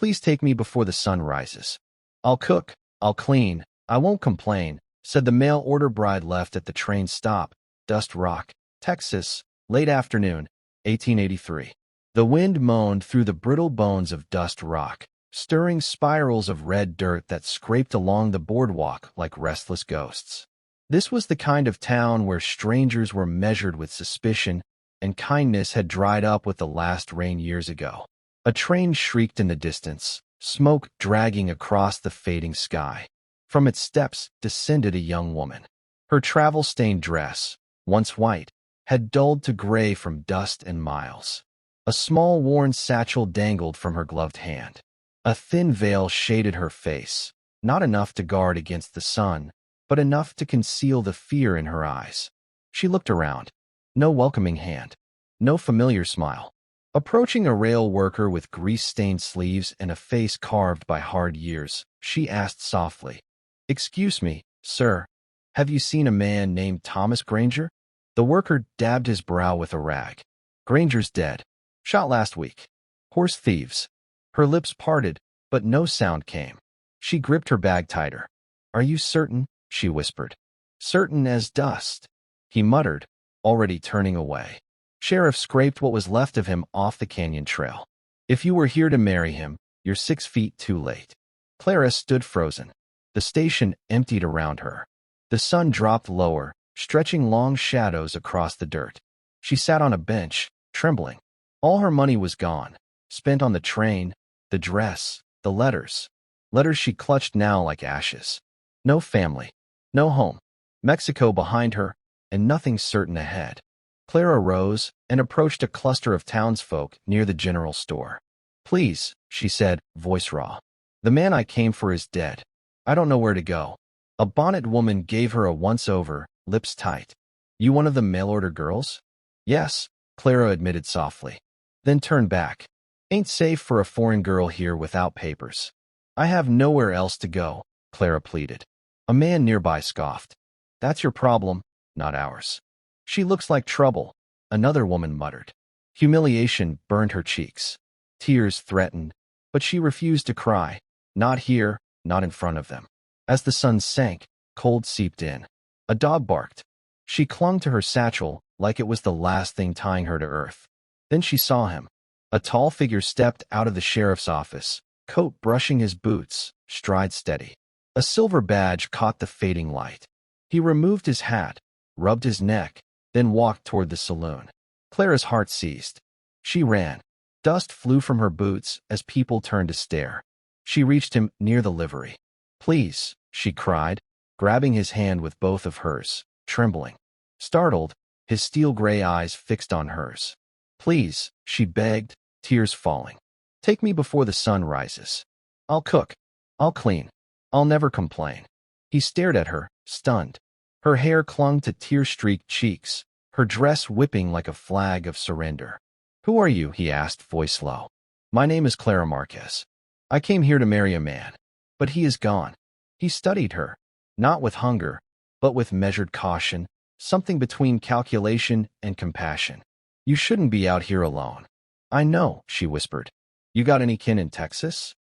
Please take me before the sun rises. I'll cook, I'll clean, I won't complain, said the mail-order bride left at the train stop, Dust Rock, Texas, late afternoon, 1883. The wind moaned through the brittle bones of Dust Rock, stirring spirals of red dirt that scraped along the boardwalk like restless ghosts. This was the kind of town where strangers were measured with suspicion, and kindness had dried up with the last rain years ago. A train shrieked in the distance, smoke dragging across the fading sky. From its steps descended a young woman. Her travel-stained dress, once white, had dulled to gray from dust and miles. A small worn satchel dangled from her gloved hand. A thin veil shaded her face, not enough to guard against the sun, but enough to conceal the fear in her eyes. She looked around. No welcoming hand. No familiar smile. Approaching a rail worker with grease-stained sleeves and a face carved by hard years, she asked softly, "Excuse me, sir, have you seen a man named Thomas Granger?" The worker dabbed his brow with a rag. "Granger's dead. Shot last week. Horse thieves." Her lips parted, but no sound came. She gripped her bag tighter. "Are you certain?" she whispered. "Certain as dust," he muttered, already turning away. Sheriff scraped what was left of him off the canyon trail. "If you were here to marry him, you're 6 feet too late." Clara stood frozen. The station emptied around her. The sun dropped lower, stretching long shadows across the dirt. She sat on a bench, trembling. All her money was gone, spent on the train, the dress, the letters. Letters she clutched now like ashes. No family, no home. Mexico behind her, and nothing certain ahead. Clara rose and approached a cluster of townsfolk near the general store. "Please," she said, voice raw. "The man I came for is dead. I don't know where to go." A bonnet woman gave her a once-over, lips tight. "You one of the mail-order girls?" "Yes," Clara admitted softly. Then turned back. "Ain't safe for a foreign girl here without papers." "I have nowhere else to go," Clara pleaded. A man nearby scoffed. "That's your problem, not ours." "She looks like trouble," another woman muttered. Humiliation burned her cheeks. Tears threatened, but she refused to cry. Not here, not in front of them. As the sun sank, cold seeped in. A dog barked. She clung to her satchel like it was the last thing tying her to earth. Then she saw him. A tall figure stepped out of the sheriff's office, coat brushing his boots, stride steady. A silver badge caught the fading light. He removed his hat, rubbed his neck, then walked toward the saloon. Clara's heart seized. She ran. Dust flew from her boots as people turned to stare. She reached him near the livery. "Please," she cried, grabbing his hand with both of hers, trembling. Startled, his steel-gray eyes fixed on hers. "Please," she begged, tears falling. "Take me before the sun rises. I'll cook. I'll clean. I'll never complain." He stared at her, stunned. Her hair clung to tear-streaked cheeks, her dress whipping like a flag of surrender. "Who are you?" he asked, voice low. "My name is Clara Marquez. I came here to marry a man, but he is gone." He studied her, not with hunger, but with measured caution, something between calculation and compassion. "You shouldn't be out here alone." "I know," she whispered. "You got any kin in Texas?"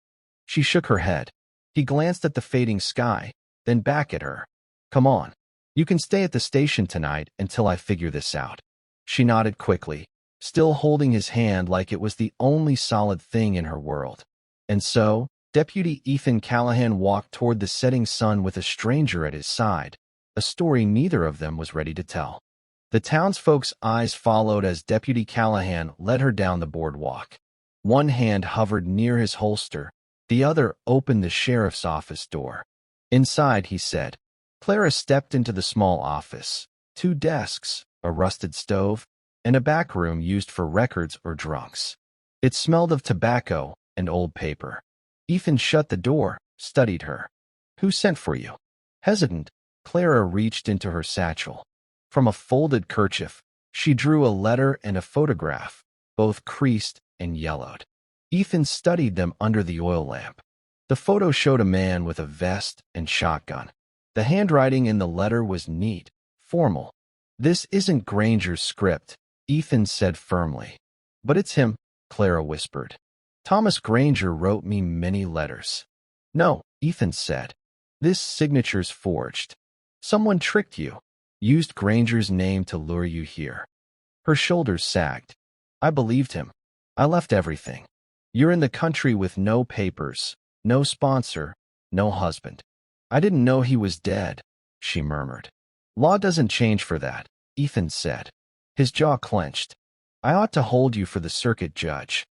She shook her head. He glanced at the fading sky, then back at her. "Come on. You can stay at the station tonight until I figure this out." She nodded quickly, still holding his hand like it was the only solid thing in her world. And so, Deputy Ethan Callahan walked toward the setting sun with a stranger at his side, a story neither of them was ready to tell. The townsfolk's eyes followed as Deputy Callahan led her down the boardwalk. One hand hovered near his holster, the other opened the sheriff's office door. "Inside," he said. Clara stepped into the small office. 2 desks, a rusted stove, and a back room used for records or drunks. It smelled of tobacco and old paper. Ethan shut the door, studied her. "Who sent for you?" Hesitant, Clara reached into her satchel. From a folded kerchief, she drew a letter and a photograph, both creased and yellowed. Ethan studied them under the oil lamp. The photo showed a man with a vest and shotgun. The handwriting in the letter was neat, formal. "This isn't Granger's script," Ethan said firmly. "But it's him," Clara whispered. Thomas Granger wrote me many letters. No, Ethan said. This signature's forged. Someone tricked you. Used Granger's name to lure you here. Her shoulders sagged. I believed him. I left everything. You're in the country with no papers, no sponsor, no husband. I didn't know he was dead, she murmured. Law doesn't change for that, Ethan said. His jaw clenched. I ought to hold you for the circuit judge.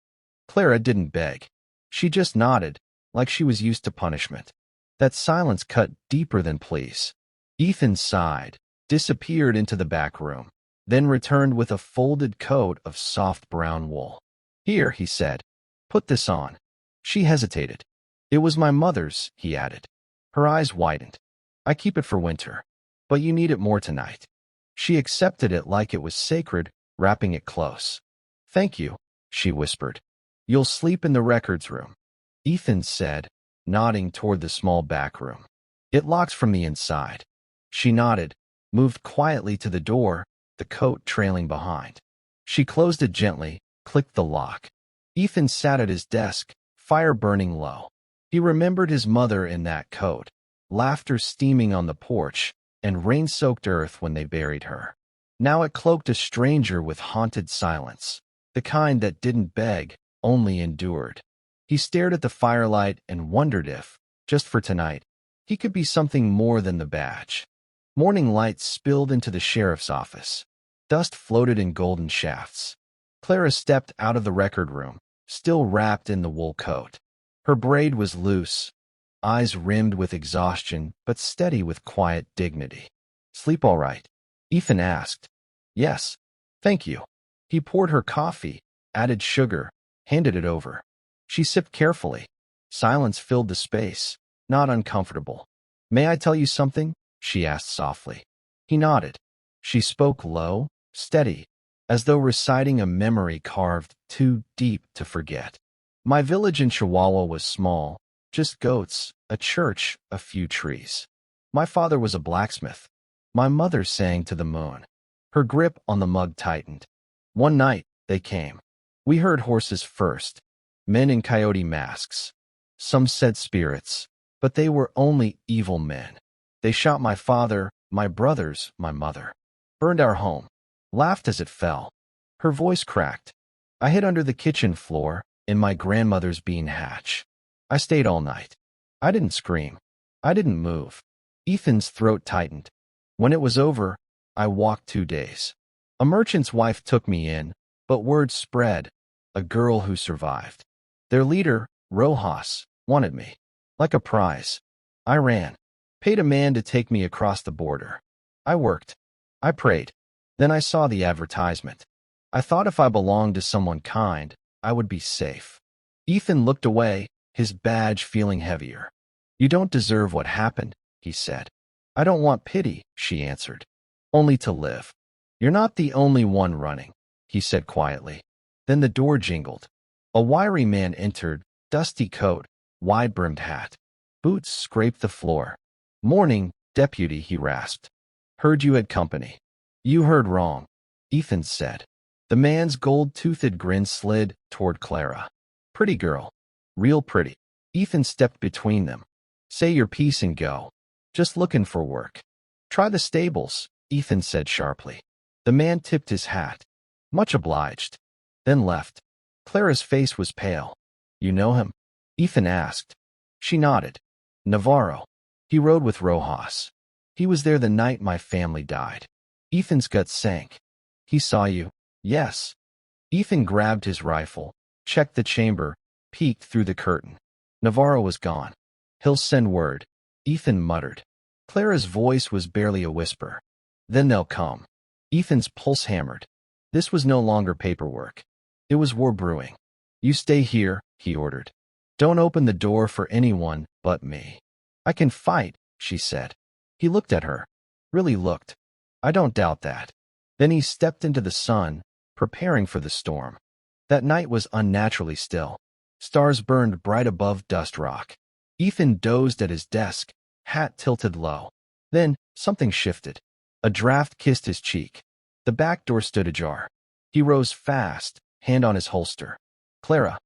Clara didn't beg. She just nodded, like she was used to punishment. That silence cut deeper than pleas. Ethan sighed, disappeared into the back room, then returned with a folded coat of soft brown wool. Here, he said. Put this on. She hesitated. It was my mother's, he added. Her eyes widened. I keep it for winter, but you need it more tonight. She accepted it like it was sacred, wrapping it close. Thank you, she whispered. You'll sleep in the records room, Ethan said, nodding toward the small back room. It locks from the inside. She nodded, moved quietly to the door, the coat trailing behind. She closed it gently, clicked the lock. Ethan sat at his desk, fire burning low. He remembered his mother in that coat, laughter steaming on the porch, and rain-soaked earth when they buried her. Now it cloaked a stranger with haunted silence, the kind that didn't beg, only endured. He stared at the firelight and wondered if, just for tonight, he could be something more than the badge. Morning light spilled into the sheriff's office. Dust floated in golden shafts. Clara stepped out of the record room, still wrapped in the wool coat. Her braid was loose, eyes rimmed with exhaustion, but steady with quiet dignity. Sleep all right? Ethan asked. Yes, thank you. He poured her coffee, added sugar, handed it over. She sipped carefully. Silence filled the space, not uncomfortable. May I tell you something? She asked softly. He nodded. She spoke low, steady, as though reciting a memory carved too deep to forget. My village in Chihuahua was small, just goats, a church, a few trees. My father was a blacksmith. My mother sang to the moon. Her grip on the mug tightened. One night, they came. We heard horses first, men in coyote masks. Some said spirits, but they were only evil men. They shot my father, my brothers, my mother. Burned our home. Laughed as it fell. Her voice cracked. I hid under the kitchen floor, in my grandmother's bean hatch. I stayed all night. I didn't scream. I didn't move. Ethan's throat tightened. When it was over, I walked 2 days. A merchant's wife took me in, but word spread. A girl who survived. Their leader, Rojas, wanted me. Like a prize. I ran. Paid a man to take me across the border. I worked. I prayed. Then I saw the advertisement. I thought if I belonged to someone kind, I would be safe. Ethan looked away, his badge feeling heavier. You don't deserve what happened, he said. I don't want pity, she answered. Only to live. You're not the only one running, he said quietly. Then the door jingled. A wiry man entered, dusty coat, wide-brimmed hat. Boots scraped the floor. Morning, deputy, he rasped. Heard you had company. You heard wrong, Ethan said. The man's gold-toothed grin slid toward Clara. Pretty girl. Real pretty. Ethan stepped between them. Say your piece and go. Just looking for work. Try the stables, Ethan said sharply. The man tipped his hat. Much obliged. Then left. Clara's face was pale. You know him? Ethan asked. She nodded. Navarro. He rode with Rojas. He was there the night my family died. Ethan's gut sank. He saw you? Yes. Ethan grabbed his rifle, checked the chamber, peeked through the curtain. Navarro was gone. He'll send word, Ethan muttered. Clara's voice was barely a whisper. Then they'll come. Ethan's pulse hammered. This was no longer paperwork. It was war brewing. You stay here, he ordered. Don't open the door for anyone but me. I can fight, she said. He looked at her. Really looked. I don't doubt that. Then he stepped into the sun, preparing for the storm. That night was unnaturally still. Stars burned bright above Dust Rock. Ethan dozed at his desk, hat tilted low. Then, something shifted. A draft kissed his cheek. The back door stood ajar. He rose fast, hand on his holster. Clara.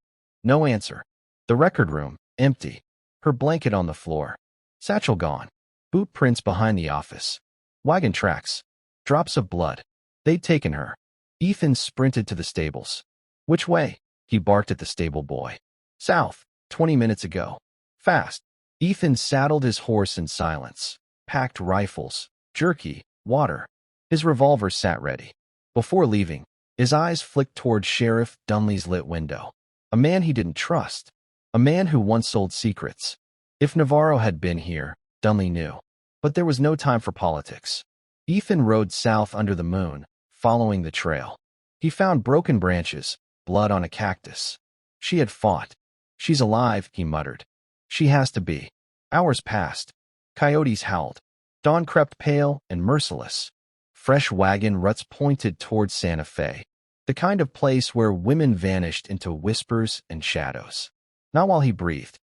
No answer. The record room, empty. Her blanket on the floor. Satchel gone. Boot prints behind the office. Wagon tracks. Drops of blood. They'd taken her. Ethan sprinted to the stables. Which way? He barked at the stable boy. South, 20 minutes ago. Fast. Ethan saddled his horse in silence. Packed rifles, jerky, water. His revolver sat ready. Before leaving, his eyes flicked toward Sheriff Dunley's lit window. A man he didn't trust. A man who once sold secrets. If Navarro had been here, Dunley knew. But there was no time for politics. Ethan rode south under the moon, following the trail. He found broken branches, blood on a cactus. She had fought. She's alive, he muttered. She has to be. Hours passed. Coyotes howled. Dawn crept pale and merciless. Fresh wagon ruts pointed toward Santa Fe, the kind of place where women vanished into whispers and shadows. Not while he breathed.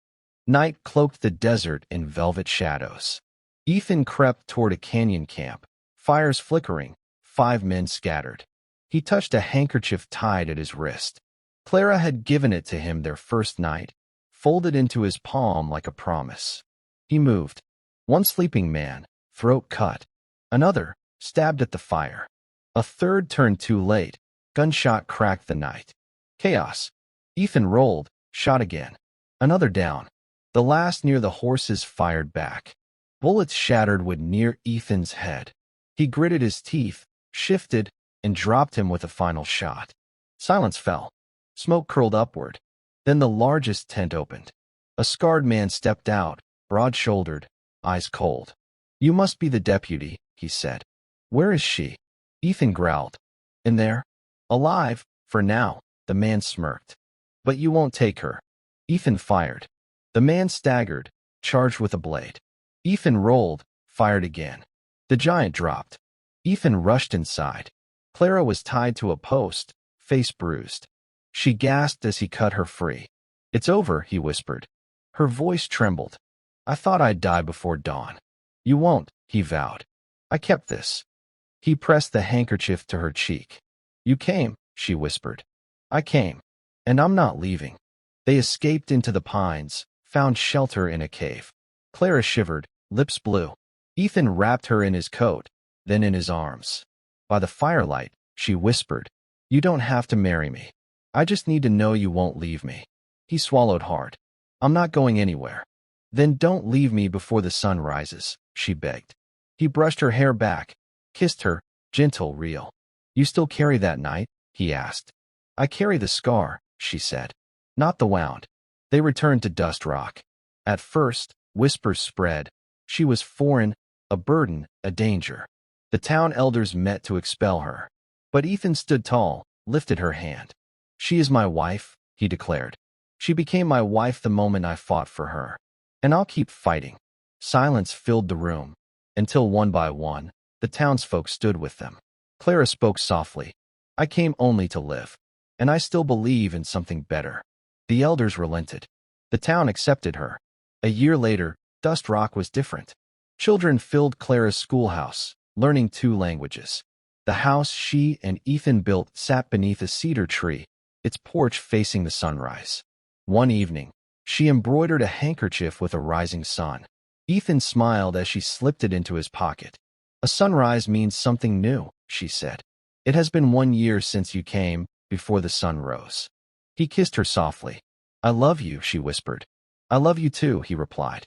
Night cloaked the desert in velvet shadows. Ethan crept toward a canyon camp, fires flickering, 5 men scattered. He touched a handkerchief tied at his wrist. Clara had given it to him their first night, folded into his palm like a promise. He moved. One sleeping man, throat cut. Another, stabbed at the fire. A third turned too late. Gunshot cracked the night. Chaos. Ethan rolled, shot again. Another down. The last near the horses fired back. Bullets shattered wood near Ethan's head. He gritted his teeth, shifted, and dropped him with a final shot. Silence fell. Smoke curled upward. Then the largest tent opened. A scarred man stepped out, broad-shouldered, eyes cold. You must be the deputy, he said. Where is she? Ethan growled. In there? Alive, for now, the man smirked. But you won't take her. Ethan fired. The man staggered, charged with a blade. Ethan rolled, fired again. The giant dropped. Ethan rushed inside. Clara was tied to a post, face bruised. She gasped as he cut her free. It's over, he whispered. Her voice trembled. I thought I'd die before dawn. You won't, he vowed. I kept this. He pressed the handkerchief to her cheek. You came, she whispered. I came. And I'm not leaving. They escaped into the pines, found shelter in a cave. Clara shivered, lips blue. Ethan wrapped her in his coat, then in his arms. By the firelight, she whispered, You don't have to marry me. I just need to know you won't leave me. He swallowed hard. I'm not going anywhere. Then don't leave me before the sun rises, she begged. He brushed her hair back, kissed her, gentle, real. You still carry that knife? He asked. I carry the scar, she said. Not the wound. They returned to Dust Rock. At first, whispers spread. She was foreign, a burden, a danger. The town elders met to expel her. But Ethan stood tall, lifted her hand. She is my wife, he declared. She became my wife the moment I fought for her. And I'll keep fighting. Silence filled the room, until one by one, the townsfolk stood with them. Clara spoke softly. I came only to live. And I still believe in something better. The elders relented. The town accepted her. A year later, Dust Rock was different. Children filled Clara's schoolhouse, learning 2 languages. The house she and Ethan built sat beneath a cedar tree, its porch facing the sunrise. One evening, she embroidered a handkerchief with a rising sun. Ethan smiled as she slipped it into his pocket. A sunrise means something new, she said. It has been 1 year since you came, before the sun rose. He kissed her softly. I love you, she whispered. I love you too, he replied.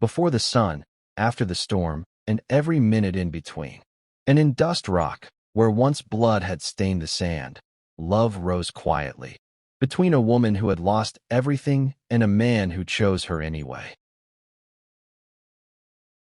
Before the sun, after the storm, and every minute in between. And in Dust Rock, where once blood had stained the sand, love rose quietly, between a woman who had lost everything and a man who chose her anyway.